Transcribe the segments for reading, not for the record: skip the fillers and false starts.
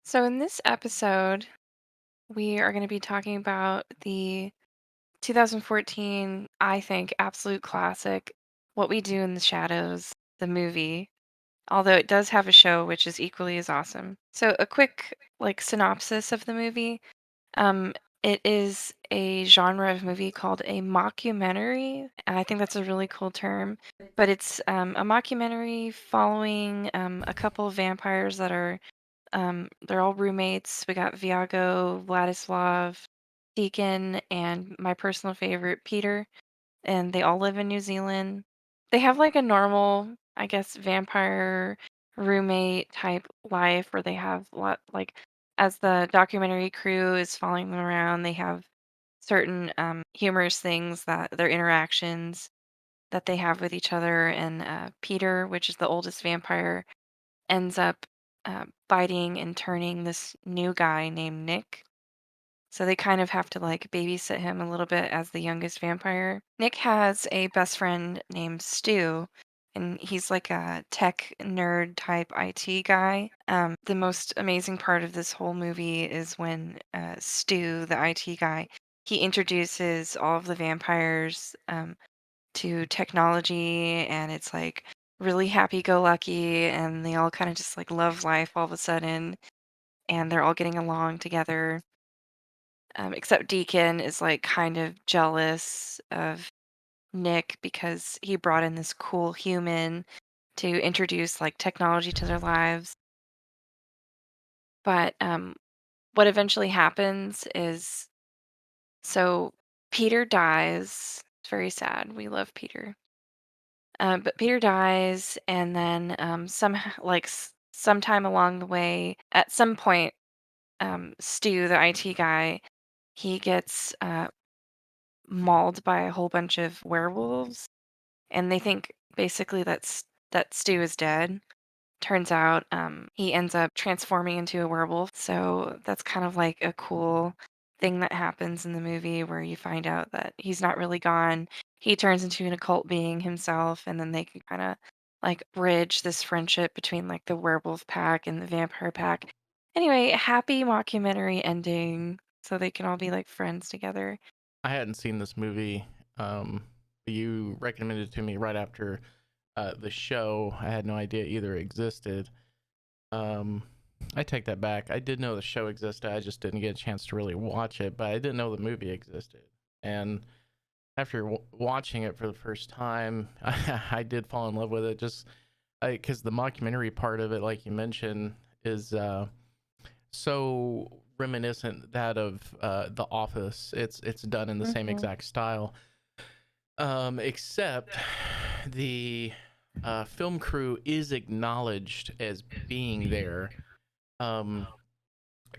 So, in this episode, we are going to be talking about the 2014, I think, absolute classic, What We Do in the Shadows, the movie, although it does have a show which is equally as awesome. So, a quick, synopsis of the movie. Um, it is a genre of movie called a mockumentary, and I think that's a really cool term. But it's a mockumentary following a couple of vampires that are they're all roommates. We got Viago, Vladislav, Deacon, and my personal favorite, Peter. And they all live in New Zealand. They have like a normal, I guess, vampire roommate type life where they have as the documentary crew is following them around, they have certain humorous things that their interactions that they have with each other. And Peter, which is the oldest vampire, ends up biting and turning this new guy named Nick. So they kind of have to like babysit him a little bit as the youngest vampire. Nick has a best friend named Stu, and he's like a tech nerd type IT guy. The most amazing part of this whole movie is when Stu, the IT guy, he introduces all of the vampires to technology, and it's like really happy go lucky, and they all kind of just like love life all of a sudden, and they're all getting along together. Except Deacon is like kind of jealous of Nick because he brought in this cool human to introduce like technology to their lives. But what eventually happens is so Peter dies. It's very sad. We love Peter. But Peter dies, and then sometime along the way, at some point, Stu, the IT guy, he gets mauled by a whole bunch of werewolves, and they think basically that Stu is dead. Turns out, he ends up transforming into a werewolf. So that's kind of like a cool thing that happens in the movie where you find out that he's not really gone. He turns into an occult being himself, and then they can kind of like bridge this friendship between like the werewolf pack and the vampire pack. Anyway, happy mockumentary ending, so they can all be like friends together. I hadn't seen this movie. You recommended it to me right after the show. I had no idea either existed. Um, I take that back. I did know the show existed. I just didn't get a chance to really watch it, but I didn't know the movie existed. And after watching it for the first time, I did fall in love with it just because the mockumentary part of it, like you mentioned, is so reminiscent that of The Office. It's done in the same Hmm. exact style, except the film crew is acknowledged as being there. Um,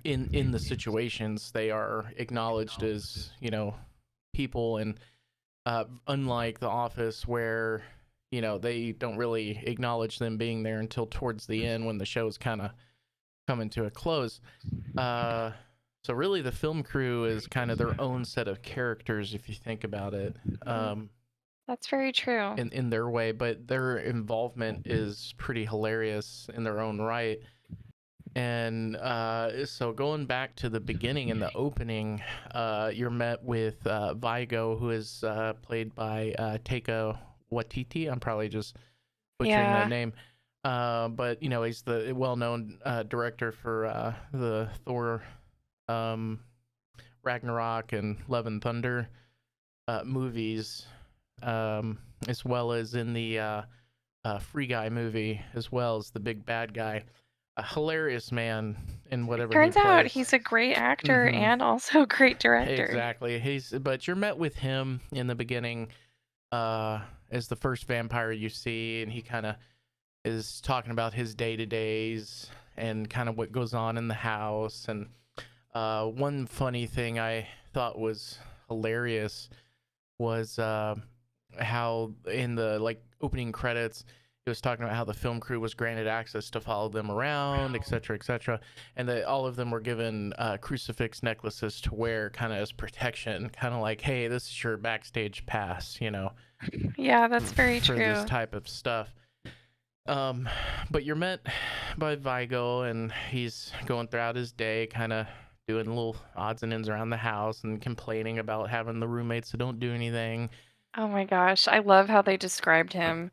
in the situations, they are acknowledged as people, and unlike The Office, where they don't really acknowledge them being there until towards the end when the show's kind of coming to a close. Uh, so really, the film crew is kind of their own set of characters if you think about it, That's very true. in their way. But their involvement is pretty hilarious in their own right. And so going back to the beginning in the opening, you're met with Vigo, who is played by Taika Watiti. I'm probably just butchering that Yeah. name. But he's the well-known director for the Thor, um, Ragnarok, and Love and Thunder movies, as well as in the Free Guy movie, as well as the big bad guy. A hilarious man in whatever he Turns out plays. he's a great actor Mm-hmm. and also a great director. Exactly. But you're met with him in the beginning as the first vampire you see, and he kind of is talking about his day to days and kind of what goes on in the house. And one funny thing I thought was hilarious was how in the opening credits he was talking about how the film crew was granted access to follow them around, etc., and that all of them were given crucifix necklaces to wear, kind of as protection, kind of like, hey, this is your backstage pass, Yeah, that's very for this true. type of stuff. Um, but you're met by Vigo, and he's going throughout his day, kind of doing little odds and ends around the house and complaining about having the roommates that don't do anything. Oh my gosh, I love how they described him.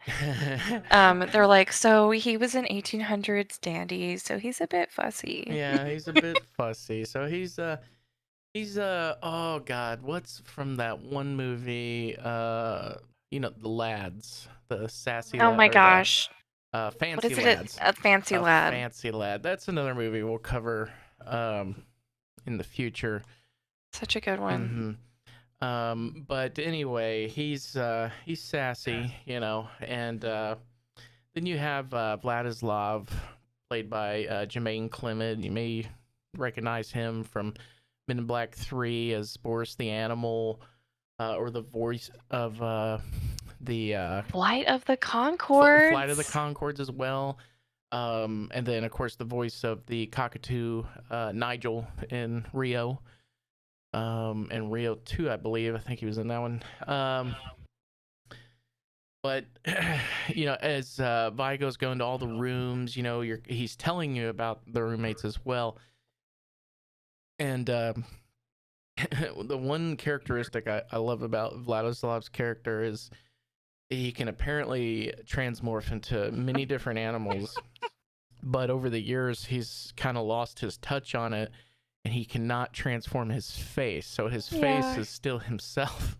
They're like, so he was an 1800s dandy, so he's a bit fussy. Yeah, he's a bit fussy. So he's oh god, what's from that one movie? The lads, the sassy Oh lad, my or the gosh. What fancy is it? lads. A fancy A lad. fancy lad. That's another movie we'll cover in the future. Such a good one. hmm but anyway, he's sassy, and then you have Vladislav, played by Jermaine Clement. You may recognize him from Men in Black 3 as Boris the Animal, or the voice of the Flight of the Flight of the Conchords. Conchords as well. And then, of course, the voice of the cockatoo, Nigel, in Rio. And Rio 2, I believe. I think he was in that one. But as Vigo's going to all the rooms, he's telling you about the roommates as well. And the one characteristic I love about Vladislav's character is he can apparently transmorph into many different animals, but over the years he's kind of lost his touch on it, and he cannot transform his face, so his face Yeah. is still himself.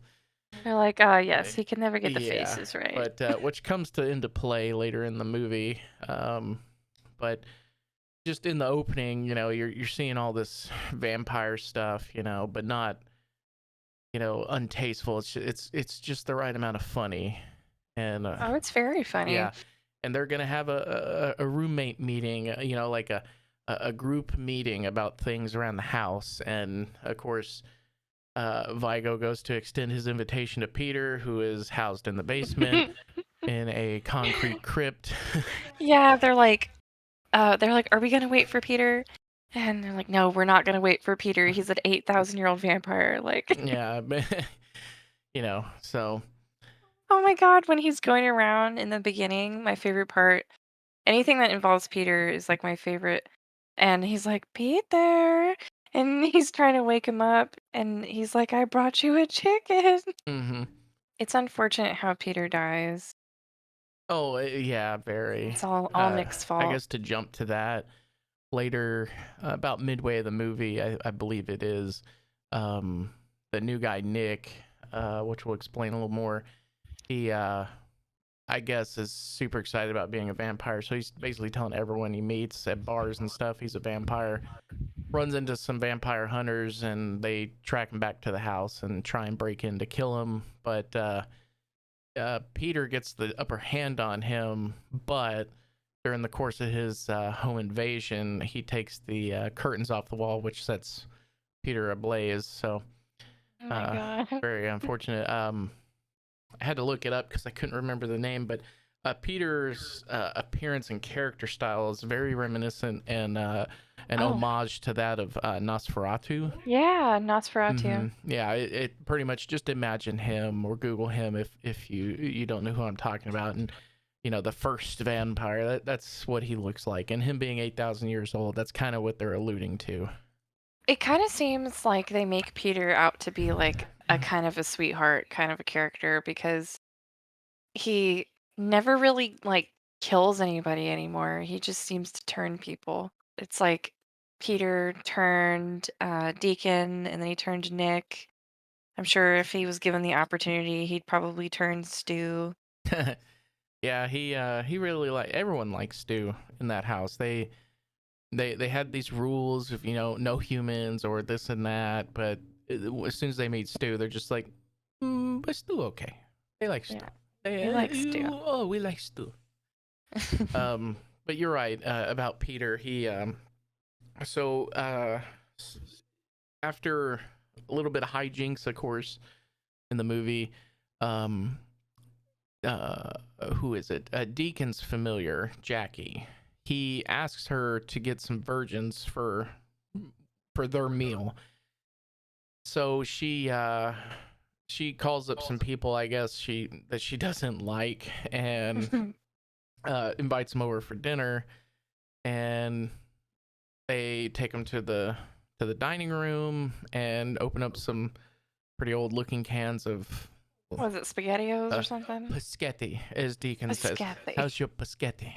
They're like, yes, he can never get the Yeah, faces right. but which comes into play later in the movie. But just in the opening, you're seeing all this vampire stuff, but not, untasteful. It's just the right amount of funny, and Oh, it's very funny. yeah, and they're gonna have a roommate meeting, like a group meeting about things around the house, and of course, Vigo goes to extend his invitation to Peter, who is housed in the basement in a concrete crypt. Yeah, they're like, are we gonna wait for Peter? And they're like, no, we're not gonna wait for Peter. He's an 8,000-year-old vampire. Like, Yeah, so oh my God, when he's going around in the beginning, my favorite part, anything that involves Peter is like my favorite. And he's like, Peter. And he's trying to wake him up. And he's like, I brought you a chicken. hmm It's unfortunate how Peter dies. Oh, yeah, very. It's all Nick's I fault. guess to jump to that later, about midway of the movie, I believe it is, the new guy Nick, which will explain a little more. He, I guess, is super excited about being a vampire. So he's basically telling everyone he meets at bars and stuff he's a vampire. Runs into some vampire hunters, and they track him back to the house and try and break in to kill him. But Peter gets the upper hand on him, but during the course of his home invasion, he takes the curtains off the wall, which sets Peter ablaze. So, Oh my God. very unfortunate. I had to look it up because I couldn't remember the name, but Peter's appearance and character style is very reminiscent and an Oh, homage to that of Nosferatu. yeah, Nosferatu. Yeah, it pretty much, just imagine him or Google him if you don't know who I'm talking about, and the first vampire, that's what he looks like, and him being 8,000 years old, that's kind of what they're alluding to. It kind of seems like they make Peter out to be like a kind of a sweetheart kind of a character because he never really like kills anybody anymore. He just seems to turn people. It's like Peter turned Deacon and then he turned Nick. I'm sure if he was given the opportunity, he'd probably turn Stu. Yeah, he really, like, everyone likes Stu in that house. They had these rules of, no humans or this and that, but as soon as they meet Stu, they're just like, but Stu, okay. They like Stu. Yeah, he likes Stu. Oh, we like Stu. But you're right about Peter. He so after a little bit of hijinks, of course, in the movie, um, uh, who is it? Deacon's familiar, Jackie. He asks her to get some virgins for their meal. So she calls up some people, I guess, she doesn't like, and invites him over for dinner, and they take him to the dining room and open up some pretty old looking cans of Was it SpaghettiOs uh, or something? paschetti, as Deacon says. Biscotti. How's your paschetti?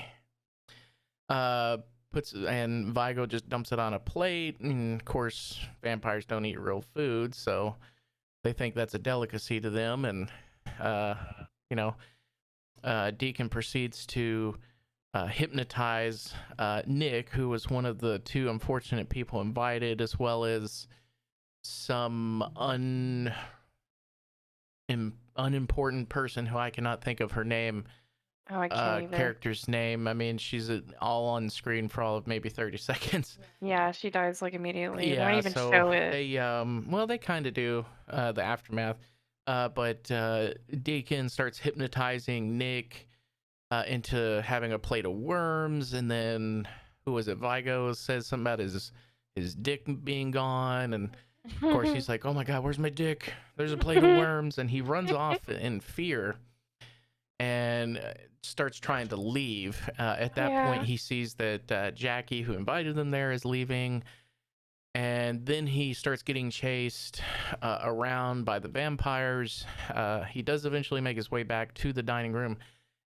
Uh, puts and Vigo just dumps it on a plate, and of course vampires don't eat real food, so they think that's a delicacy to them, and uh, you know, Deacon proceeds to hypnotize Nick, who was one of the two unfortunate people invited, as well as some unimportant person who I cannot think of her name, Oh, I can't either. character's name. I mean, she's all on screen for all of maybe 30 seconds. Yeah, she dies like immediately. They don't Yeah, even so show it. they well, they kind of do the aftermath. But Deacon starts hypnotizing Nick into having a plate of worms, and then who was it? Vigo says something about his dick being gone, and of course he's like, "Oh my god, where's my dick? There's a plate of worms," and he runs off in fear and starts trying to leave. At that point, Yeah. he sees that Jackie, who invited them there, is leaving, and then he starts getting chased around by the vampires. He does eventually make his way back to the dining room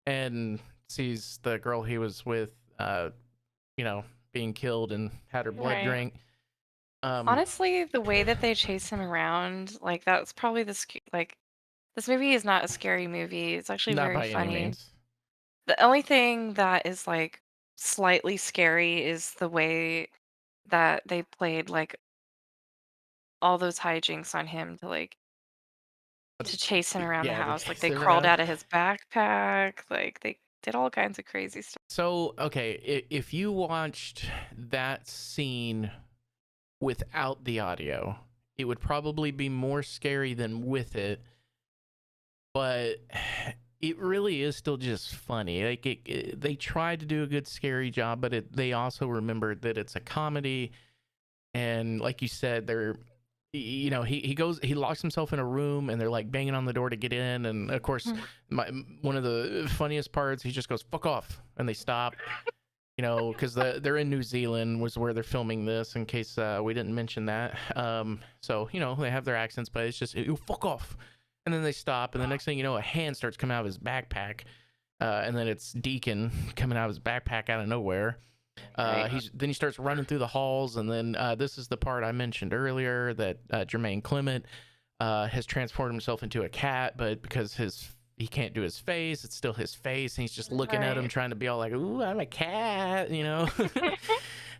and sees the girl he was with, you know, being killed and had her blood Right. drink. Honestly, the way that they chase him around, like that's probably like this movie is not a scary movie. It's actually Not very by any funny. means. The only thing that is like slightly scary is the way that they played like all those hijinks on him to chase him around the Yeah, to house. Like chase they him crawled around. out of his backpack. Like they did all kinds of crazy stuff. So, okay, if you watched that scene without the audio, it would probably be more scary than with it, but it really is still just funny. Like they tried to do a good scary job, but they also remembered that it's a comedy, and like you said, he locks himself in a room, and they're like banging on the door to get in, and of course, one of the funniest parts, he just goes "fuck off," and they stop. Because they're in New Zealand, was where they're filming this. In case we didn't mention that, so they have their accents, but it's just you fuck off, and then they stop, and the next thing you know, a hand starts coming out of his backpack, and then it's Deacon coming out of his backpack out of nowhere. Right. Then he starts running through the halls, and then this is the part I mentioned earlier that Jermaine Clement has transformed himself into a cat, but because he can't do his face, it's still his face, and he's just looking at him, Right. trying to be all like, "Ooh, I'm a cat,"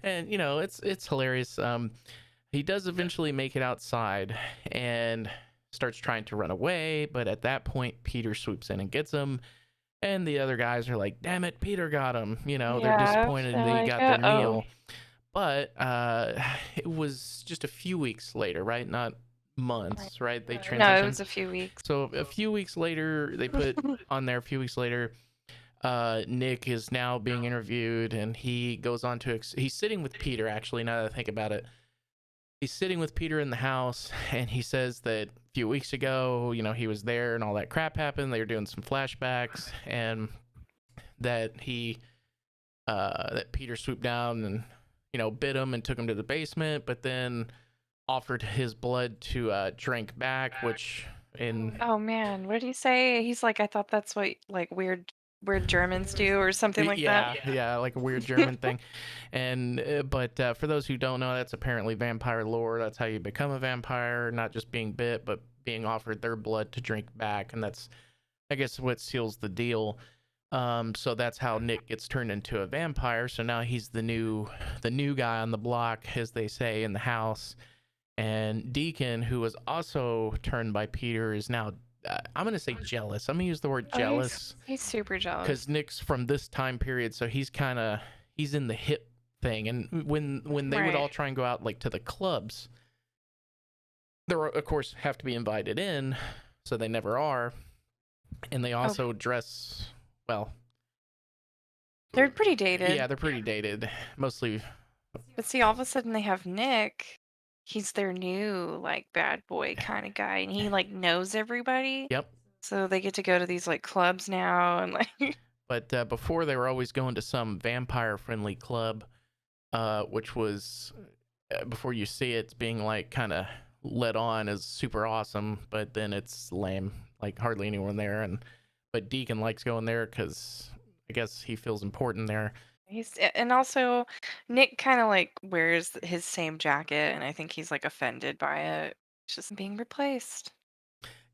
and it's hilarious. He does eventually make it outside and starts trying to run away, but at that point, Peter swoops in and gets him. And the other guys are like, "Damn it, Peter got him." They're Yeah. disappointed They're they like, got their uh-oh. meal. But it was just a few weeks later, right? Not Right. months, right? They No, it transitioned. was a few weeks. So a few weeks later, they put on there. A few weeks later, Nick is now being interviewed, and he goes on to. He's sitting with Peter. Actually, now that I think about it, he's sitting with Peter in the house, and he says that a few weeks ago, he was there, and all that crap happened. They were doing some flashbacks, and that that Peter swooped down and bit him and took him to the basement, but then offered his blood to drink back, which in Oh man, what did he say? He's like, I thought that's what like weird Germans do or something like that. yeah, like a weird German thing. And but for those who don't know, that's apparently vampire lore. That's how you become a vampire, not just being bit, but being offered their blood to drink back, and that's, I guess, what seals the deal. So that's how Nick gets turned into a vampire. So now he's the new guy on the block, as they say in the house. And Deacon, who was also turned by Peter, is now, I'm gonna say jealous. I'm gonna use the word Oh, jealous he's super jealous. because Nick's from this time period, so he's in the hip thing. And when they would Right. all try and go out like to the clubs, they of course have to be invited in, so they never are. And they Oh, also dress well. they're pretty dated. Yeah, they're pretty dated, mostly. But see, all of a sudden they have Nick. He's their new like bad boy kind of guy, and he like knows everybody. Yep. So they get to go to these like clubs now and like But before they were always going to some vampire-friendly club, which was before you see it, it's being like kind of led on as super awesome, but then it's lame, like hardly anyone there. But Deacon likes going there because I guess he feels important there. And also Nick kind of like wears his same jacket, and I think he's like offended by it. It's just being replaced.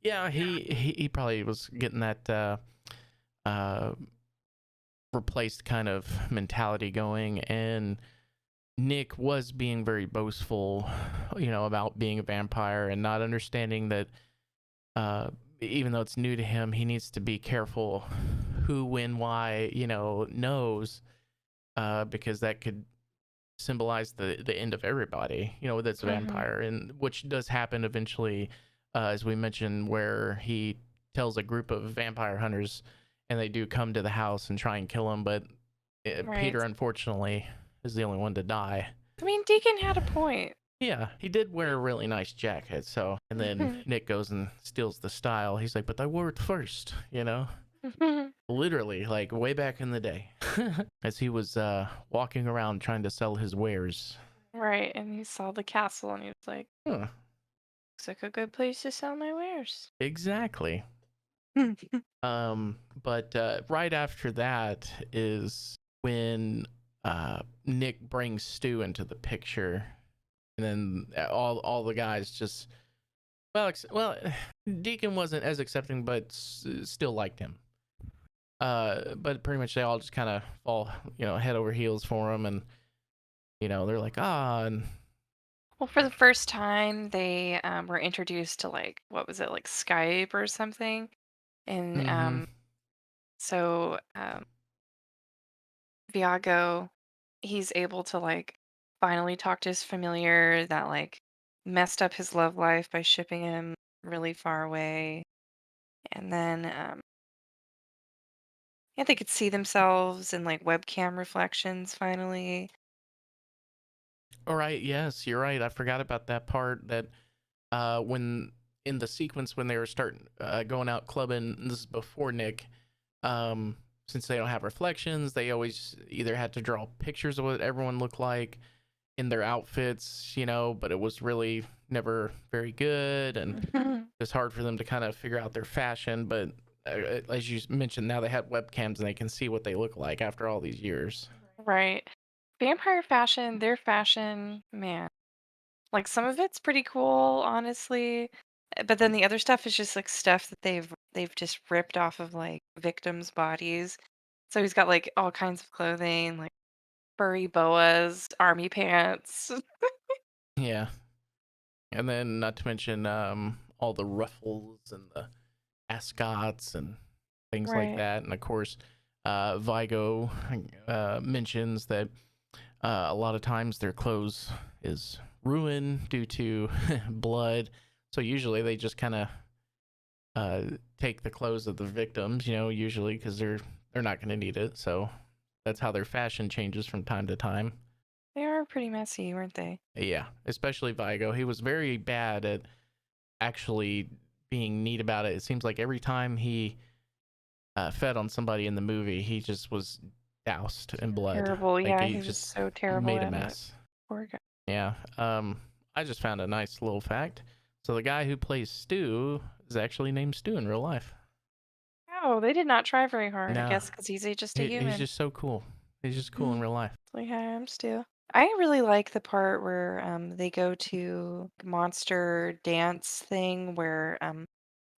Yeah, he probably was getting that uh, replaced kind of mentality going, and Nick was being very boastful, about being a vampire and not understanding that uh, even though it's new to him, he needs to be careful who, when, why, knows, because that could symbolize the end of everybody, that's a Hmm. vampire, and which does happen eventually, as we mentioned, where he tells a group of vampire hunters, and they do come to the house and try and kill him, but Right. Peter, unfortunately, is the only one to die. I mean, Deacon had a point. Yeah, he did wear a really nice jacket, so, and then Mhm. Nick goes and steals the style. He's like, but I wore it first, Literally, like way back in the day, as he was walking around trying to sell his wares. Right, and he saw the castle, and he was like, Huh, "Looks like a good place to sell my wares." exactly. But right after that is when Nick brings Stu into the picture, and then all the guys just well, Deacon wasn't as accepting, but still liked him. But pretty much they all just kind of fall, head over heels for him, and they're like, and Well, for the first time, they were introduced to like what was it, like Skype or something, and mm-hmm. so Viago, he's able to like finally talk to his familiar that like messed up his love life by shipping him really far away, and then yeah, they could see themselves in like webcam reflections finally. All right, yes, you're right. I forgot about that part. That when in the sequence when they were starting going out clubbing, and this is before Nick. Um, since they don't have reflections, they always either had to draw pictures of what everyone looked like in their outfits, but it was really never very good, and it's hard for them to kind of figure out their fashion. But as you mentioned, now they have webcams and they can see what they look like after all these years. Right. Vampire fashion, their fashion, man. Like some of it's pretty cool, honestly. But then the other stuff is just like stuff that they've just ripped off of like victims' bodies. So he's got like all kinds of clothing, like furry boas, army pants. Yeah, and then not to mention all the ruffles and the ascots and things like Right. that. And of course, Vigo mentions that a lot of times their clothes is ruined due to blood. So usually they just kind of take the clothes of the victims, usually because they're not going to need it. So that's how their fashion changes from time to time. They are pretty messy, weren't they? Yeah, especially Vigo. He was very bad at actually being neat about it. It seems like every time he fed on somebody in the movie, he just was doused in blood. Terrible. Like Yeah, he he was just so terrible made a at it. mess. Poor guy. Yeah. I just found a nice little fact. So the guy who plays Stu is actually named Stu in real life. Oh, they did not try very hard, I No, guess, because just a he's human. just so cool. He's just cool in Mm. real life. Like I am still. I really like the part where they go to monster dance thing where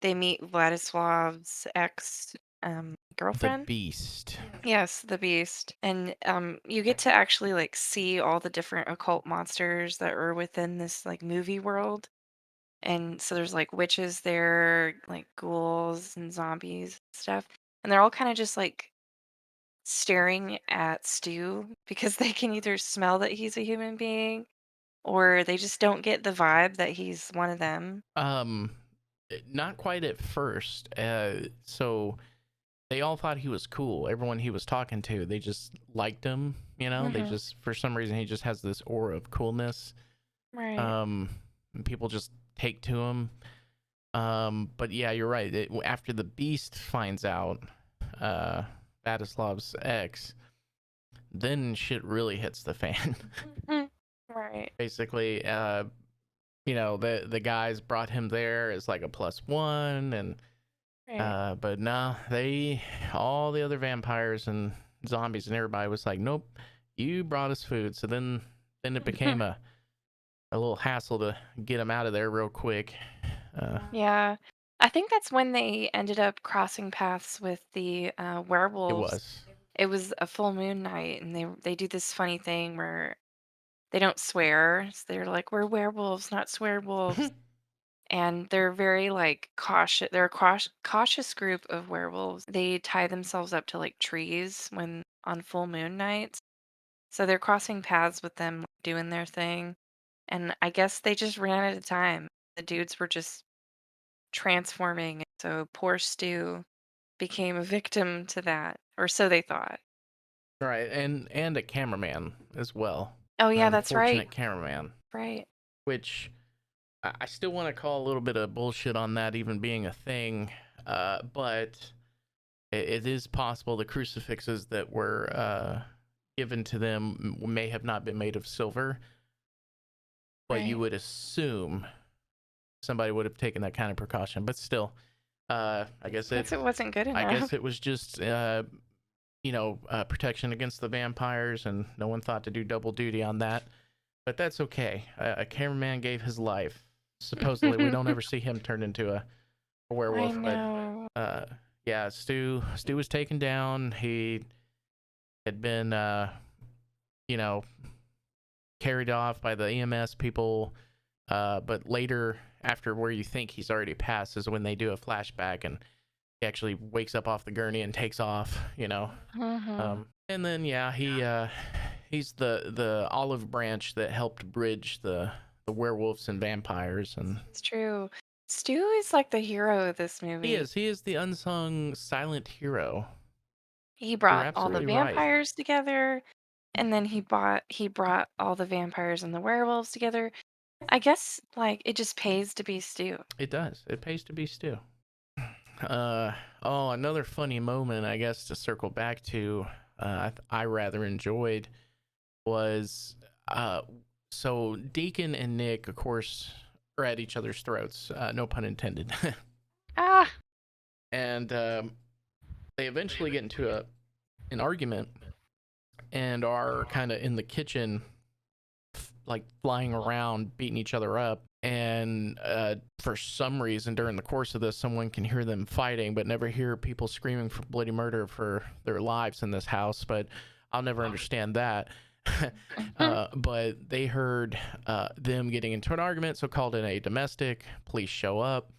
they meet Vladislav's ex The girlfriend. Beast. Yes, the beast. And you get to actually like see all the different occult monsters that are within this like movie world. And so there's like witches there, like ghouls and zombies and stuff. And they're all kind of just like staring at Stu because they can either smell that he's a human being or they just don't get the vibe that he's one of them. Um, not quite at first. So they all thought he was cool. Everyone he was talking to, they just liked him. They Hmm. just for some reason he just has this aura of coolness. Right. And people just take to him. But yeah, you're right. After the Beast finds out, uh, Vladislav's ex, then shit really hits the fan. Right. Basically, the guys brought him there as like a +1, and Right. but no, all the other vampires and zombies and everybody was like, nope, you brought us food. So then it became a little hassle to get him out of there real quick. Yeah. I think that's when they ended up crossing paths with the It werewolves. was. It was a full moon night, and they do this funny thing where they don't swear. So they're like, "We're werewolves, not swearwolves," and they're very like cautious. They're a cautious group of werewolves. They tie themselves up to like trees when on full moon nights. So they're crossing paths with them, doing their thing, and I guess they just ran out of time. The dudes were just transforming, so poor Stu became a victim to that, or so they thought. Right, and a cameraman as well. Oh An yeah, that's right. unfortunate cameraman, Right. which I still want to call a little bit of bullshit on that even being a thing. But it is possible the crucifixes that were given to them may have not been made of silver, but you Right. would assume somebody would have taken that kind of precaution. But still, I guess Guess it wasn't good enough. it was just protection against the vampires, and no one thought to do double duty on that. But that's okay. A cameraman gave his life. Supposedly, we don't ever see him turn into a I werewolf. But know. yeah, Stu was taken down. He had been carried off by the EMS people. But later, after where you think he's already passed, is when they do a flashback, and he actually wakes up off the gurney and takes off. Mhm. And then he's the olive branch that helped bridge the werewolves and vampires, and It's true. Stu is like the hero of this movie. he is the unsung silent hero. He You're brought all the absolutely right. vampires together, and then he brought all the vampires and the werewolves together. I guess like it just pays to be Stu. It does. It pays to be Stu. Another funny moment, I guess, to circle back to, I rather enjoyed was, so Deacon and Nick, of course, are at each other's throats. No pun intended. Ah. And they eventually get into an argument and are kind of in the kitchen, like flying around, beating each other up. And for some reason, during the course of this, someone can hear them fighting, but never hear people screaming for bloody murder for their lives in this house. But I'll never understand that. But they heard them getting into an argument, so called in a domestic. Police show up.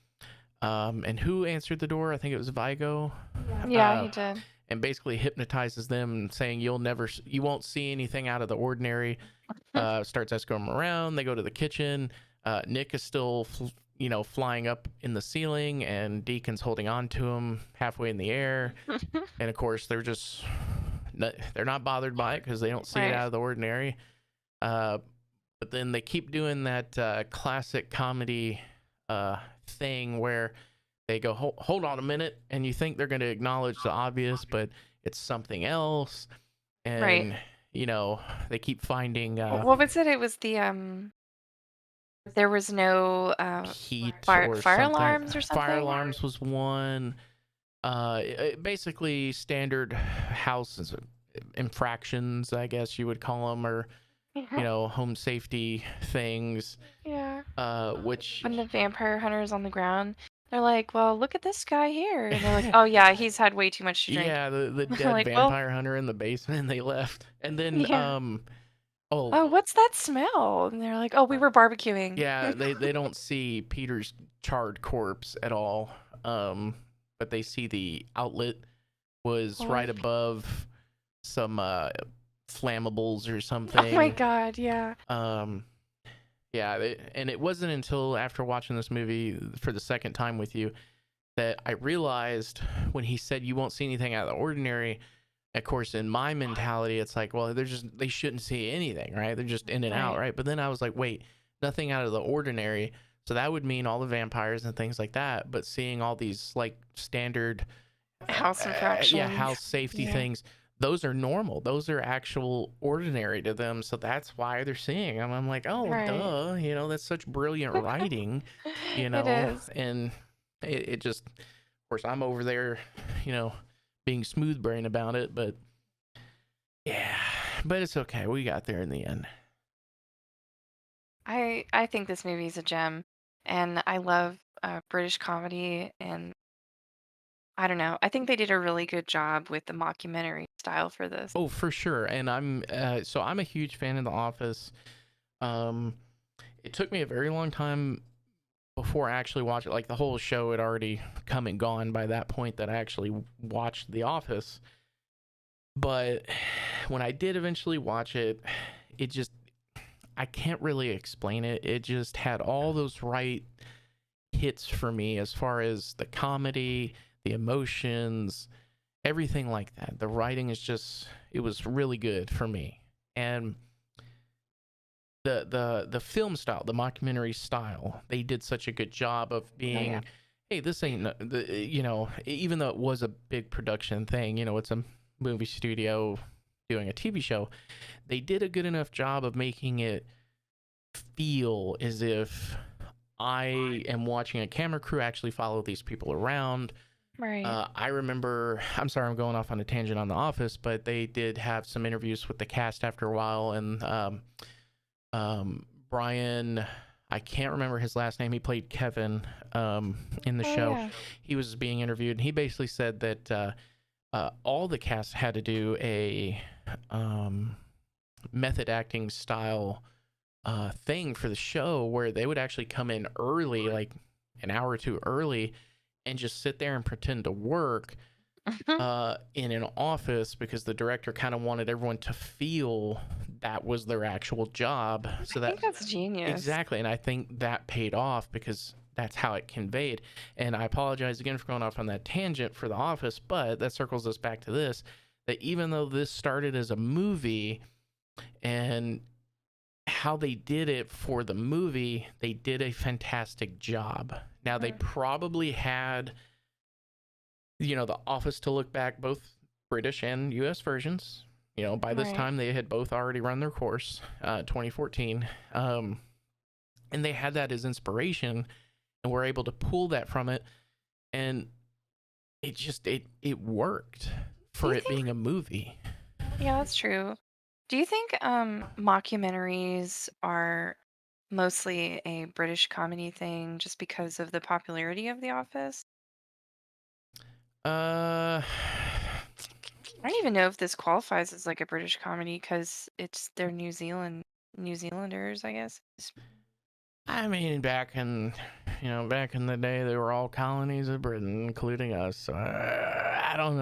And who answered the door? I think it was Vigo. Yeah, he did. And basically hypnotizes them, saying you won't see anything out of the ordinary. Starts escorting them around. They go to the kitchen. Nick is still flying up in the ceiling, and Deacon's holding on to him halfway in the air. And of course they're not bothered by it because they don't see it Right. out of the ordinary. But then they keep doing that classic comedy thing where they go, hold on a minute, and you think they're going to acknowledge the obvious, but it's something else. Right. And they keep finding What was it? It was the there was no heat fire or fire something. alarms or Fire something. alarms was one. Basically standard house infractions, I guess you would call them, or home safety things. Yeah. Which When the vampire hunter is on the ground, they're like, "Well, look at this guy here," and they're like, "Oh yeah, he's had way too much to drink." yeah, the They're dead like, "Well, vampire hunter in the basement, and they left. And then yeah. oh Oh, what's that smell?" And they're like, "Oh, we were barbecuing." yeah, they don't see Peter's charred corpse at all. But they see the outlet was Oh, right above some flammables or oh my something. God, yeah. Yeah, and it wasn't until after watching this movie for the second time with you that I realized when he said you won't see anything out of the ordinary. Of course, in my mentality, it's like, well, they shouldn't see anything, right? They're just in and out, Right. right? But then I was like, wait, nothing out of the ordinary. So that would mean all the vampires and things like that. But seeing all these like standard House yeah, infractions. house safety Yeah. things. Those are normal. Those are actual ordinary to them. So that's why they're seeing them. I'm like, oh, Right. duh. That's such brilliant writing, It is. and it just, of course, I'm over there, you know, being smooth brain about it. But yeah, but it's okay. We got there in the end. I think this movie is a gem, and I love British comedy, and I don't know. I think they did a really good job with the mockumentary style for this. Oh, for sure. And I'm a huge fan of The Office. Um, it took me a very long time before I actually watched it. Like the whole show had already come and gone by that point that I actually watched The Office. But when I did eventually watch it, it just, I can't really explain it. It just had all those right hits for me as far as the comedy, the emotions, everything like that. The writing is just, it was really good for me. And the film style, the mockumentary style, they did such a good job of Oh yeah. being, hey, this ain't even though it was a big production thing, it's a movie studio doing a TV show, they did a good enough job of making it feel as if I am watching a camera crew actually follow these people around. Right. I remember, I'm sorry, I'm going off on a tangent on The Office, but they did have some interviews with the cast after a while, and Brian, I can't remember his last name. He played Kevin in the Oh show. yeah. He was being interviewed, and he basically said that all the cast had to do a method acting style thing for the show where they would actually come in early, like an hour or two early, and just sit there and pretend to work in an office because the director kind of wanted everyone to feel that was their actual job. I So that think that's genius. exactly, and I think that paid off because that's how it conveyed. And I apologize again for going off on that tangent for The Office, but that circles us back to this: that even though this started as a movie and how they did it for the movie, they did a fantastic job. Now they Mm. probably had The Office to look back, both British and US versions. By this Right. time they had both already run their course, 2014. And they had that as inspiration and were able to pull that from it. And it worked Do for you it think? being a movie. Yeah, that's true. Do you think mockumentaries are mostly a British comedy thing just because of the popularity of The Office? Uh, I don't even know if this qualifies as like a British comedy because they're New Zealanders, I guess. I mean, back in the day, they were all colonies of Britain, including us. So I don't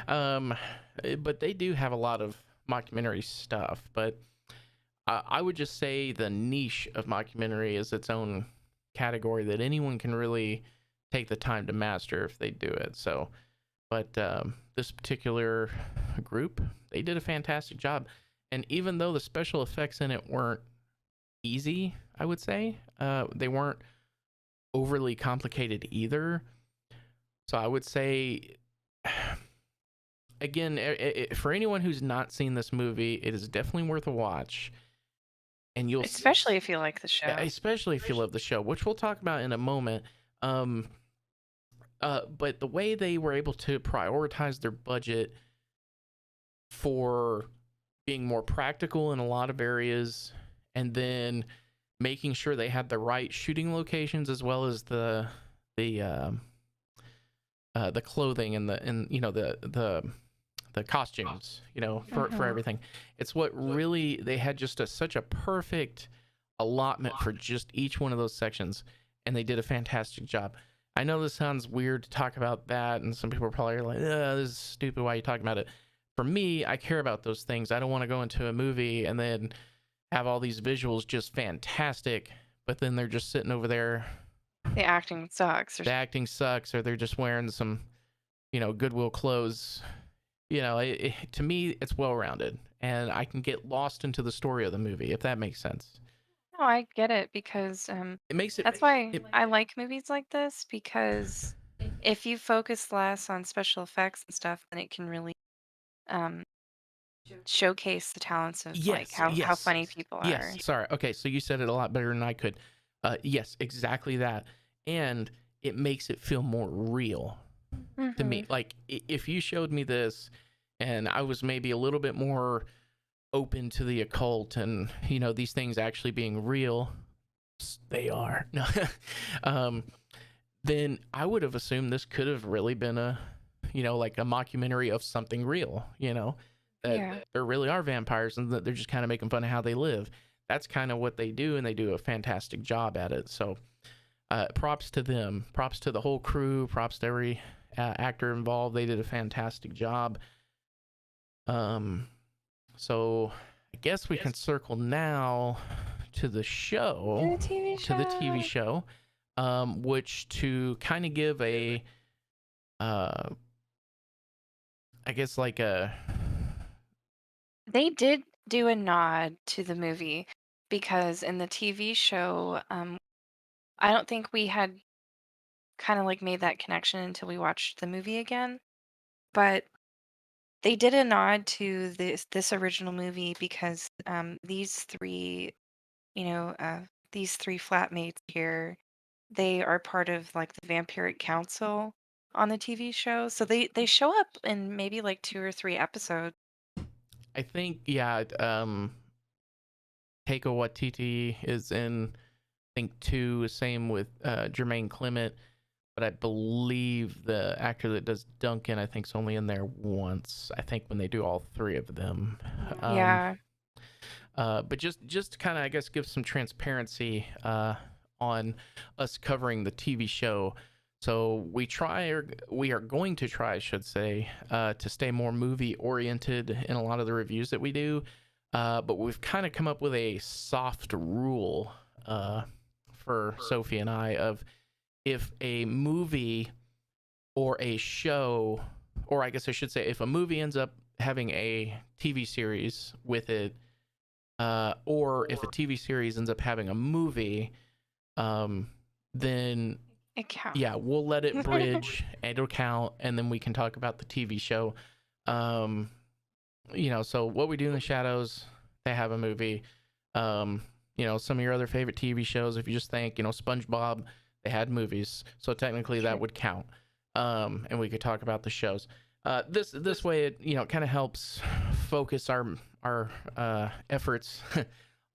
know. But they do have a lot of mockumentary stuff. But I would just say the niche of mockumentary is its own category that anyone can really take the time to master if they do it. So, but this particular group, they did a fantastic job. And even though the special effects in it weren't easy, I would say, they weren't overly complicated either. So I would say, again, for anyone who's not seen this movie, it is definitely worth a watch. And Especially if you like the show. especially if you love the show, which we'll talk about in a moment. Um, but the way they were able to prioritize their budget for being more practical in a lot of areas, and then making sure they had the right shooting locations as well as the clothing and the costumes, for Hmm. everything. It's what really, they had just such a perfect allotment for just each one of those sections, and they did a fantastic job. I know this sounds weird to talk about that, and some people are probably like, this is stupid, why are you talking about it? For me, I care about those things. I don't want to go into a movie and then have all these visuals just fantastic, but then they're just sitting over there, The acting sucks. the acting sucks, or they're just wearing some Goodwill clothes. To me, it's well rounded, and I can get lost into the story of the movie, if that makes sense. No, I get it because It makes it that's why it I like movies like this because if you focus less on special effects and stuff, then it can really um, showcase the talents of like Yes, how yes, funny people yes. are. Sorry. Okay, so you said it a lot better than I could. Yes, exactly that. And it makes it feel more real to me. Hmm. Like if you showed me this and I was maybe a little bit more open to the occult and, these things actually being real, they are. No. um, then I would have assumed this could have really been like a mockumentary of something real, that Yeah. there really are vampires and that they're just kind of making fun of how they live. That's kind of what they do, and they do a fantastic job at it. So props to them, props to the whole crew, props to every actor involved. They did a fantastic job. So I guess we can circle now to the show, The TV to the TV show. show, which to kind of give a, uh, I guess like a, They did do a nod to the movie because in the TV show, I don't think we had kind of like made that connection until we watched the movie again. But they did a nod to this original movie because these three flatmates here, they are part of like the Vampiric Council on the TV show. So they show up in maybe like two or three episodes. I think, yeah, Taika Watiti is in, I think, two, same with Jermaine Clement, but I believe the actor that does Duncan, I think, is only in there once. I think when they do all three of them. Um, Yeah, but just to kind of, I guess, give some transparency on us covering the TV show. So we are going to try, I should say, to stay more movie oriented in a lot of the reviews that we do. But we've kind of come up with a soft rule for Sophie and I of if a movie or a show, or I guess I should say, if a movie ends up having a TV series with it, or if a TV series ends up having a movie, then it counts. yeah, we'll let it bridge and it'll count, and then we can talk about the TV show. Um, so what we do in the shadows, they have a movie. Some of your other favorite TV shows, if you just think, SpongeBob, they had movies, so technically that Sure. would count. And we could talk about the shows. This way, it kind of helps focus our efforts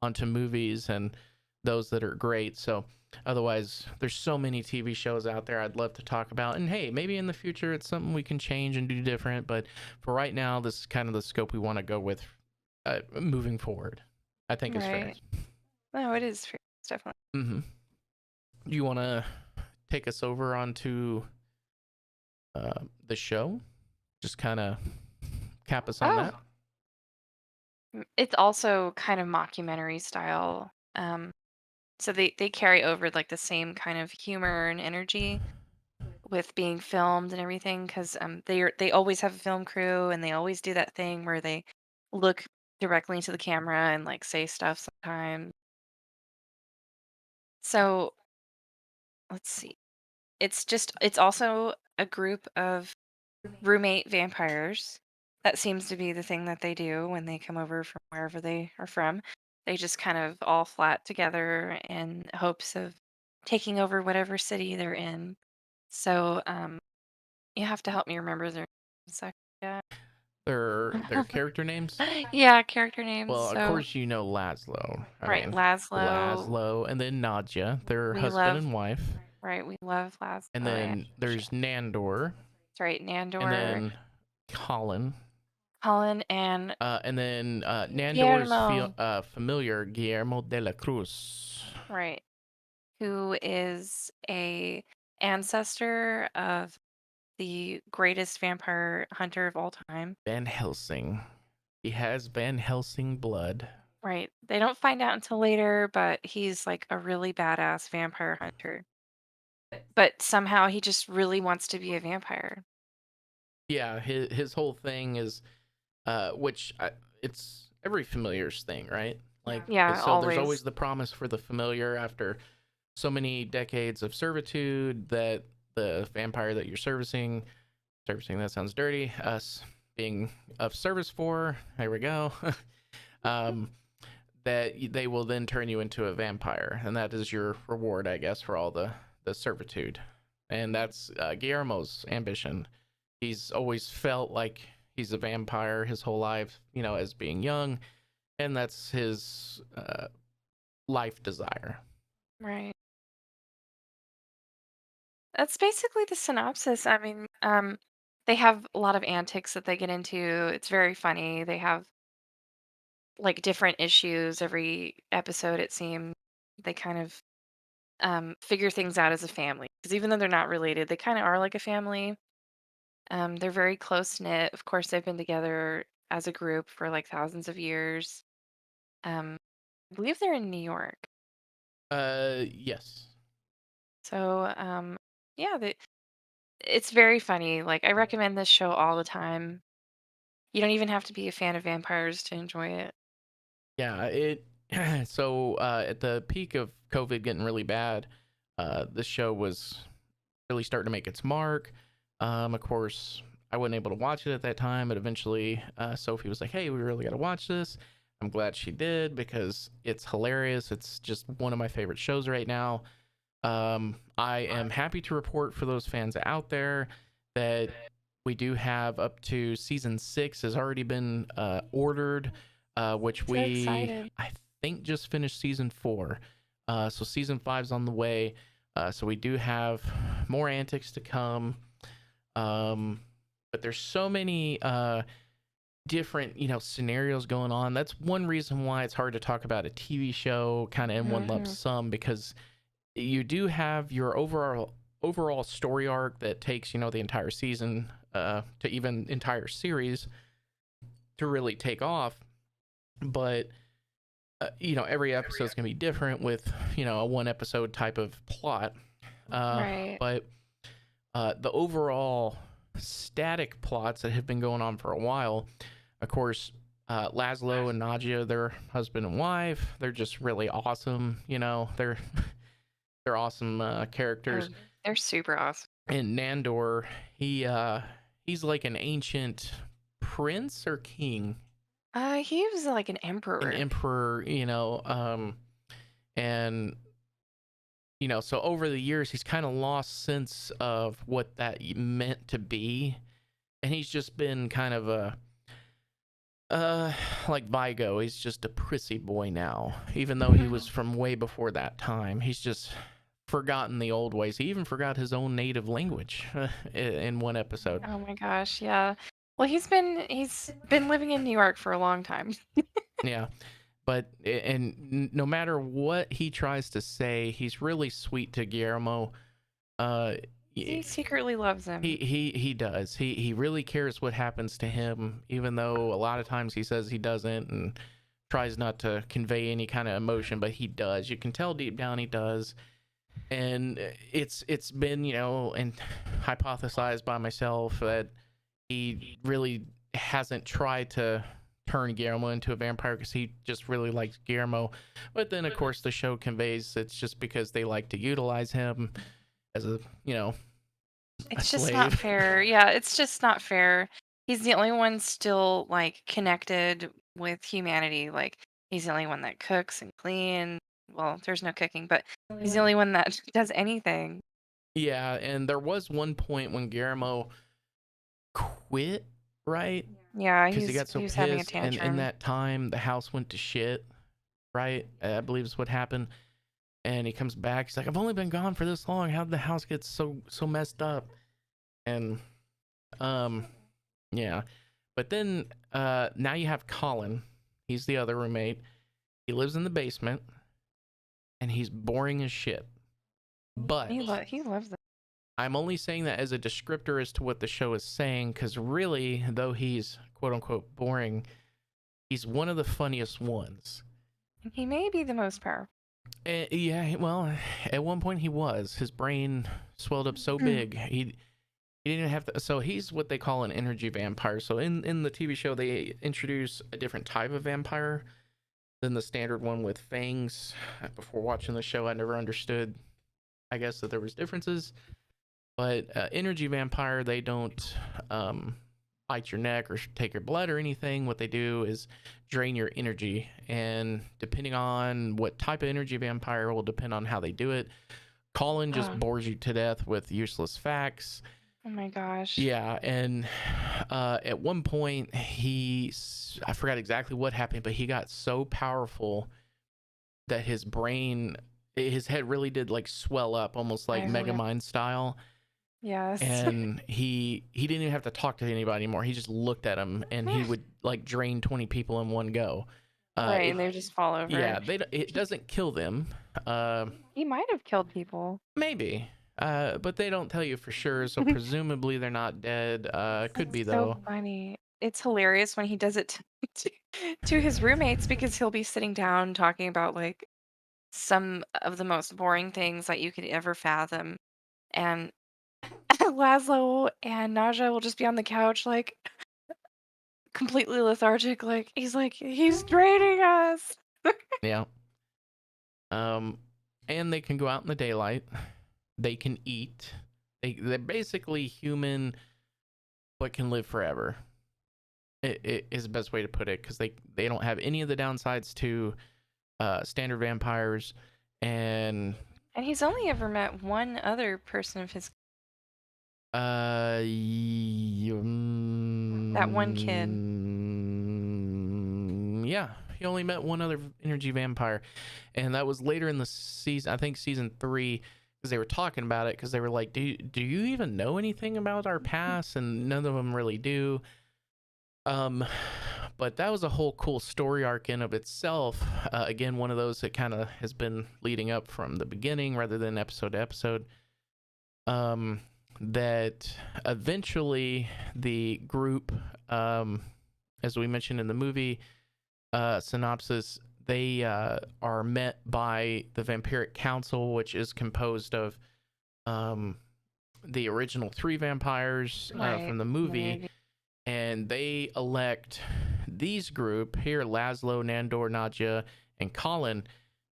onto movies and those that are great. So otherwise, there's so many TV shows out there I'd love to talk about. And hey, maybe in the future it's something we can change and do different. But for right now, this is kind of the scope we want to go with moving forward. I think is fair. Right. No, it is fair. It's definitely. Mm-hmm. Do you want to take us over onto the show? Just kind of cap us on Oh, that. it's also kind of mockumentary style. So they carry over like the same kind of humor and energy with being filmed and everything because they always have a film crew and they always do that thing where they look directly into the camera and like say stuff sometimes. So let's see. It's also a group of roommate vampires. That seems to be the thing that they do when they come over from wherever they are from. They just kind of all flat together in hopes of taking over whatever city they're in. So you have to help me remember their names. Yeah. Their character names. Yeah, character names. Well, of So course you know Laszlo. I right, mean, Laszlo. Laszlo, and then Nadja, their We husband love and wife, we love Laszlo and and then there's Nandor, that's right, and Nandor, then Colin, Colin, and and then Nandor's Guillermo. familiar Guillermo de la Cruz, Right. Who is a ancestor of the greatest vampire hunter of all time. Van Helsing. He has Van Helsing blood. Right. They don't find out until later, but he's like a really badass vampire hunter. But somehow he just really wants to be a vampire. Yeah, his whole thing is, which it's every familiar's thing, right? Like, Yeah, so there's always. always the promise for the familiar after so many decades of servitude that the vampire that you're servicing, that sounds dirty, us being of service for, there we go, that they will then turn you into a vampire, and that is your reward, I guess, for all the servitude. And that's Guillermo's ambition. He's always felt like he's a vampire his whole life, as being young, and that's his life desire. Right. That's basically the synopsis. I mean, they have a lot of antics that they get into. It's very funny. They have like different issues every episode, it seems. They kind of figure things out as a family. Because even though they're not related, they kind of are like a family. They're very close knit. Of course, they've been together as a group for like thousands of years. Um, I believe they're in New York. Yes. So, yeah, it's very funny. Like, I recommend this show all the time. You don't even have to be a fan of vampires to enjoy it. Yeah, it so at the peak of COVID getting really bad, the show was really starting to make its mark. Of course, I wasn't able to watch it at that time, but eventually Sophie was like, "Hey, we really got to watch this." I'm glad she did because it's hilarious. It's just one of my favorite shows right now. I am happy to report for those fans out there that we do have up to season 6 has already been ordered, which So excited. I think just finished season 4. So season 5's on the way. So we do have more antics to come. But there's so many different scenarios going on. That's one reason why it's hard to talk about a TV show kind of in one lump Mhm. sum, because you do have your overall story arc that takes the entire season to even entire series to really take off. But every episode is going to be different with a one episode type of plot. Right. But the overall static plots that have been going on for a while, of course, Laszlo and Nadia, their husband and wife, they're just really awesome. They're awesome characters. They're super awesome. And Nandor, he's like an ancient prince or king, He was like an an emperor. emperor, and so over the years he's kind of lost sense of what that meant to be, and he's just been kind of a like Vigo. He's just a prissy boy now, even though he was from way before that time. He's just forgotten the old ways. He even forgot his own native language in one episode. Oh my gosh, yeah. Well, he's been living in New York for a long time. Yeah, but no matter what he tries to say, he's really sweet to Guillermo. Uh, He secretly loves him. he does. He really cares what happens to him, even though a lot of times he says he doesn't and tries not to convey any kind of emotion, but he does. You can tell deep down he does. And it's been and hypothesized by myself that he really hasn't tried to turn Guillermo into a vampire because he just really likes Guillermo. But then of course the show conveys it's just because they like to utilize him as a a It's just not slave. fair. Yeah, it's just not fair. He's the only one still like connected with humanity. Like he's the only one that cooks and clean. Well, there's no cooking, but he's the only one that does anything. Yeah, and there was one point when Guillermo quit, right? Yeah, Because he got he so was having a pissed, and in tantrum. that time the house went to shit, right? I believe is what happened. And he comes back. He's like, "I've only been gone for this long. How did the house get so messed up?" And um, yeah. But then now you have Colin. He's the other roommate. He lives in the basement, and he's boring as shit. But He loves it. I'm only saying that as a descriptor as to what the show is saying, because really, though he's quote unquote boring, he's one of the funniest ones. He may be the most powerful. Yeah, well, at one point he was. His brain swelled up so big he didn't have to. So he's what they call an energy vampire. So in the TV show, they introduce a different type of vampire than the standard one with fangs. Before watching the show, I never understood, I guess, that there was differences. But energy vampire, they don't bite your neck or take your blood or anything. What they do is drain your energy, and depending on what type of energy vampire will depend on how they do it. Colin just Oh, bores you to death with useless facts. oh my gosh. Yeah, and at one point I forgot exactly what happened, but he got so powerful that his head really did like swell up, almost like Yeah. Megamind style. Yes. And he didn't even have to talk to anybody anymore. He just looked at him, and he would like drain 20 people in one go. Right, and they just fall over. Yeah, it doesn't kill them. He might have killed people. Maybe. But they don't tell you for sure, so presumably they're not dead. Could be That's so though. funny. It's hilarious when he does it to, to his roommates because he'll be sitting down talking about like some of the most boring things that you could ever fathom. And Laszlo and Naja will just be on the couch, like completely lethargic. Like, he's draining us. Yeah. And they can go out in the daylight. They can eat. They're basically human, but can live forever. It is the best way to put it, because they don't have any of the downsides to standard vampires, and And he's only ever met one other person of his, that one kid. Yeah, he only met one other energy vampire, and that was later in the season. I think season 3, because they were talking about it, because they were like, "Do you even know anything about our past?" And none of them really do. But that was a whole cool story arc in of itself. Again, one of those that kind of has been leading up from the beginning rather than episode to episode. That eventually the group, as we mentioned in the movie synopsis, they are met by the Vampiric Council, which is composed of the original 3 vampires Right. from the movie. And they elect these group here, Laszlo, Nandor, Nadja, and Colin,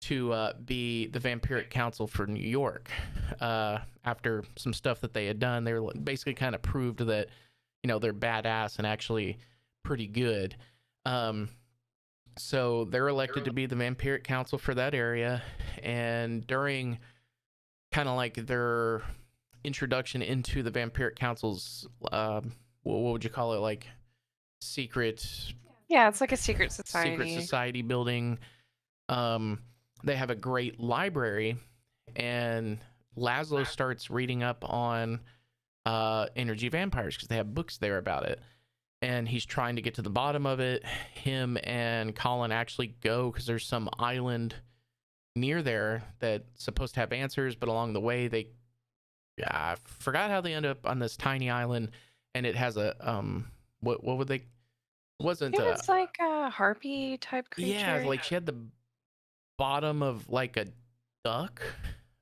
to be the Vampiric Council for New York. After some stuff that they had done, they were basically kind of proved that, they're badass and actually pretty good. So they're elected to be the Vampiric Council for that area. And during kind of like their introduction into the Vampiric Council's what would you call it, like secret Yeah, it's like a secret society. building. They have a great library, and Laszlo starts reading up on energy vampires because they have books there about it, and he's trying to get to the bottom of it. Him and Colin actually go, because there's some island near there that's supposed to have answers, but along the way I forgot how they end up on this tiny island. And it has a what would they? It wasn't It was like a harpy type creature. Yeah, like she had the bottom of like a duck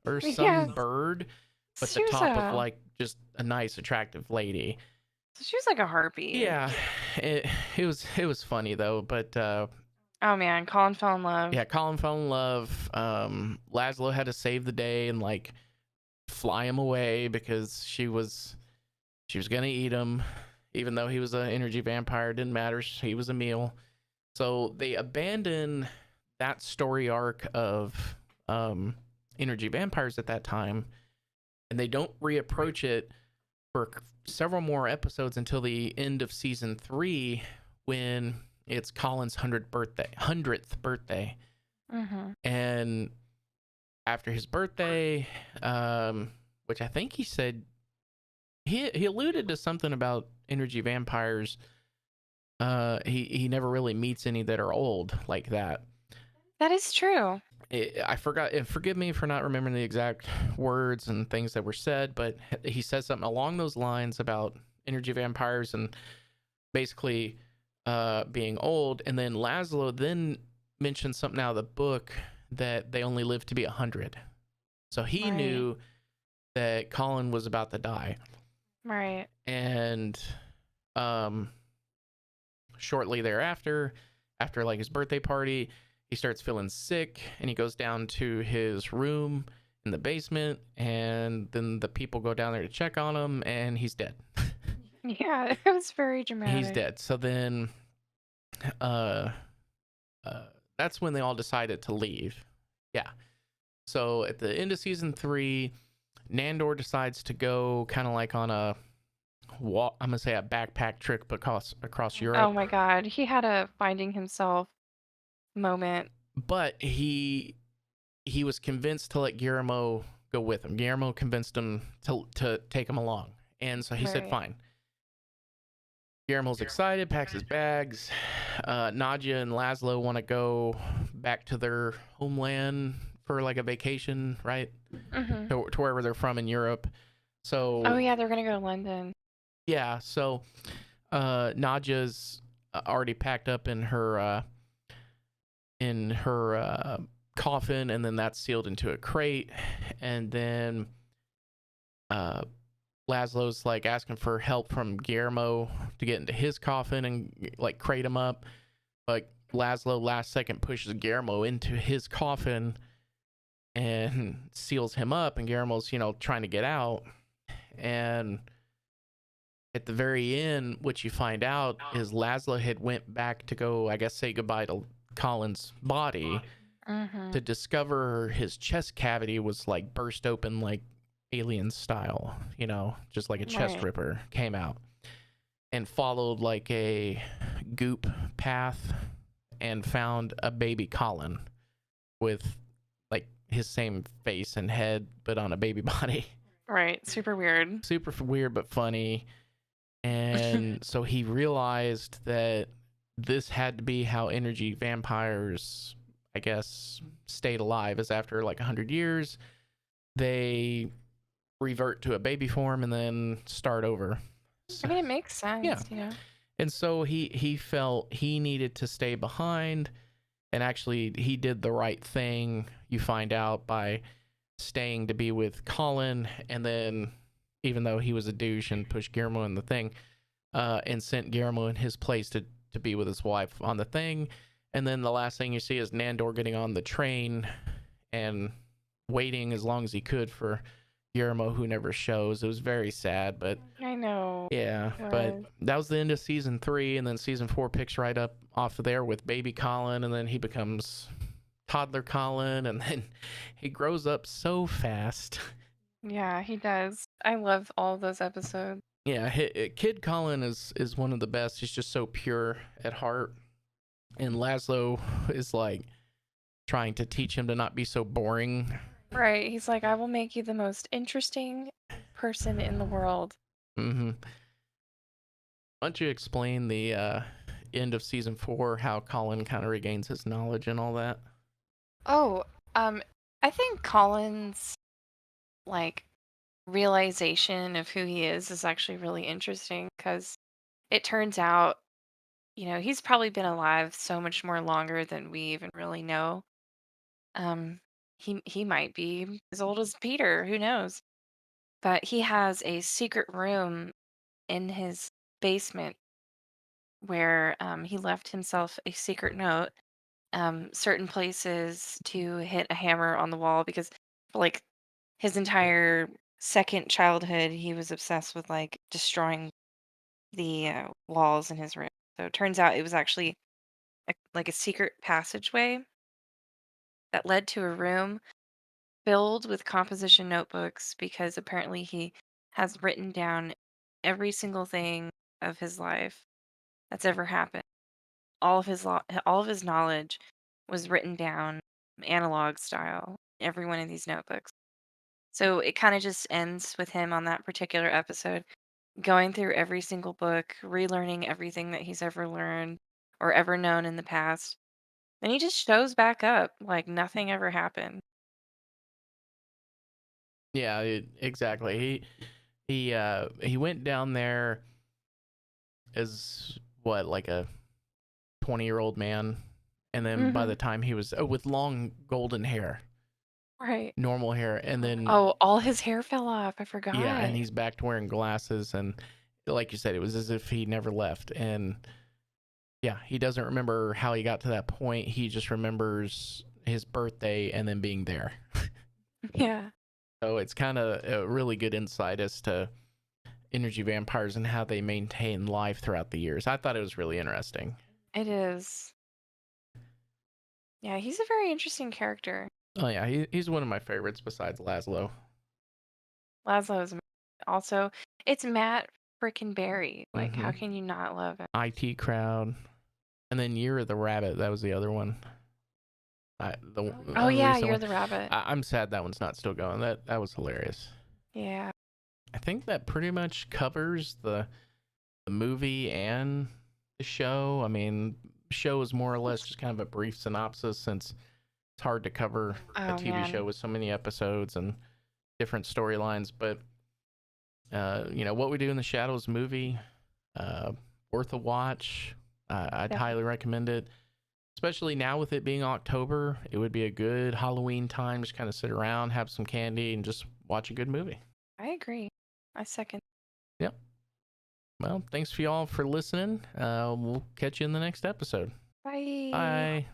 or some Yeah. bird, but She the was top of like just a nice, attractive lady. She was like a harpy. Yeah, it was funny though, but oh man, Colin fell in love. yeah, Colin fell in love. Laszlo had to save the day and like fly him away because she was gonna eat him, even though he was an energy vampire. It didn't matter. He was a meal. So they abandon that story arc of energy vampires at that time, and they don't reapproach it for several more episodes until the end of season 3, when it's Colin's 100th birthday. Mm-hmm. And after his birthday, which I think he said, he alluded to something about energy vampires. He never really meets any that are old like that. That is true. I forgot. Forgive me for not remembering the exact words and things that were said, but he said something along those lines about energy vampires and basically being old. And then Laszlo then mentioned something out of the book that they only live to be 100. So he knew that Colin was about to die. Right. And shortly thereafter, after like his birthday party, he starts feeling sick, and he goes down to his room in the basement, and then the people go down there to check on him, and he's dead. Yeah, it was very He's dramatic. dead. So then, uh, uh, that's when they all decided to leave. Yeah. So at the end of season 3, Nandor decides to go kind of like on a walk. I'm gonna say a backpack trip across Oh Europe. my God, he had a finding himself moment. But he was convinced to let Guillermo go with him. Guillermo convinced him to take him along, and so he said, Right. "Fine." Guillermo's excited, packs his bags. Nadia and Laszlo want to go back to their homeland for like a vacation, right? Mm-hmm. To wherever they're from in Europe. Oh So yeah, they're gonna go to London. yeah, so Nadia's already packed up in her coffin, and then that's sealed into a crate, and then Laszlo's like asking for help from Guillermo to get into his coffin and like crate him up, but Laszlo last second pushes Guillermo into his coffin and seals him up, and Guillermo's trying to get out, and at the very end, what you find out is Laszlo had went back to go, I guess, say goodbye to Colin's body, Mm-hmm. to discover his chest cavity was like burst open like alien style, just like a chest Right. ripper came out, and followed like a goop path and found a baby Colin with like his same face and head but on a baby body. Right. Super weird. Super weird but funny. And so he realized that this had to be how energy vampires, I guess, stayed alive, is after like 100 years they revert to a baby form and then start over. I So, mean, it makes yeah. sense. And so he felt he needed to stay behind, and actually he did the right thing, you find out, by staying to be with Colin, and then even though he was a douche and pushed Guillermo in the thing, and sent Guillermo in his place to be with his wife on the thing. And then the last thing you see is Nandor getting on the train and waiting as long as he could for Guillermo, who never shows. It was very sad, but I know. yeah. It But was. that was the end of season 3, and then season 4 picks right up off of there with baby Colin, and then he becomes toddler Colin, and then he grows up so fast. Yeah, he does. I love all those episodes. Yeah, Kid Colin is one of the best. He's just so pure at heart, and Laszlo is like trying to teach him to not be so boring. Right. He's like, I will make you the most interesting person in the world. Mm-hmm. Why don't you explain the end of season 4, how Colin kind of regains his knowledge and all that? Oh, I think Colin's like realization of who he is actually really interesting because it turns out, he's probably been alive so much more longer than we even really know. Um, he might be as old as Peter, who knows? But he has a secret room in his basement where he left himself a secret note, certain places to hit a hammer on the wall because for like his entire second childhood, he was obsessed with like destroying the walls in his room. So it turns out it was actually like a secret passageway that led to a room filled with composition notebooks because apparently he has written down every single thing of his life that's ever happened. All of his knowledge was written down analog style, every one of these notebooks. So it kind of just ends with him on that particular episode going through every single book, relearning everything that he's ever learned or ever known in the past. And he just shows back up like nothing ever happened. Yeah, exactly. He went down there as what, like a 20-year-old man, and then by Hmm. the time he was with long golden hair, Right. normal hair, and then Oh, all his hair fell off. I yeah, and forgot. he's back to wearing glasses, and like you said, it was as if he never left. And yeah, he doesn't remember how he got to that point. He just remembers his birthday and then being there. Yeah, So it's kind of a really good insight as to energy vampires and how they maintain life throughout the years. I thought it was really interesting. it is. Yeah, he's a very interesting character. Oh yeah, he's one of my favorites besides Laszlo. Laszlo's also, it's Matt frickin' Berry. Like, Mm-hmm. how can you not love him? IT Crowd, and then Year of the Rabbit. That was the other one. The Oh yeah, unrecent you're one. the rabbit. I'm sad that one's not still going. That was hilarious. Yeah. I think that pretty much covers the movie and the show. I mean, show is more or less just kind of a brief synopsis since it's hard to cover a Oh TV show man. with so many episodes and different storylines. But What We Do in the Shadows movie, uh, worth a watch. I'd Definitely. highly recommend it. Especially now with it being October, it would be a good Halloween time. Just kind of sit around, have some candy, and just watch a good movie. I agree. I second. Yep. Well, thanks for y'all for listening. We'll catch you in the next episode. Bye. Bye.